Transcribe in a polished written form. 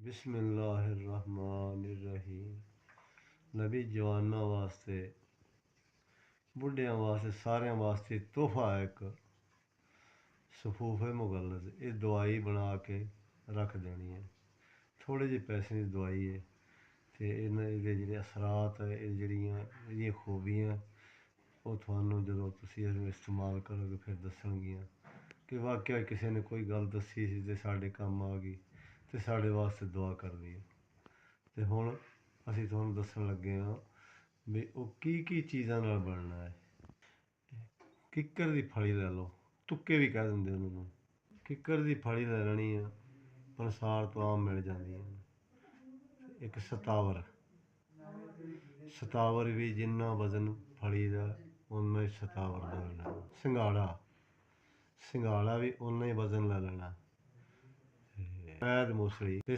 बिस्मिल्लाहिर्रहमानिर्रहीम। नबी जवानों वास्ते, बुढ़िया वास्ते, सारे वास्ते तोहफा है एक सफूफे मुगल्लस। ये दवाई बना के रख देनी है, थोड़े जे पैसे की दवाई है। तो इहदे जेह्ड़े असरात है, जेह्ड़ियां खूबियां वो थानू जो तुसीं इसनूं इस्तेमाल करोगे फिर दस्सणगियां कि वाकई किसी ने कोई गल दसी सी ते साढ़े कम्म आ गई ते साढ़े वास्ते दुआ कर दी। तो हुण असीं तुहानूं दस्सण लगे हाँ भी वो की चीज़ां नाल बनना है। किक्कर दी फली लै लो, तुक्के भी कह दिंदे उन्होंने। किक्कर दी फली लै लैनी है, पंसार तो आम मिल जांदियां। एक सतावर भी जिन्ना वजन फली दा उन्ना ही सतावर दा लेना। सिंघाड़ा भी उन्ना ही वजन लै लेना। पैद मूसली ते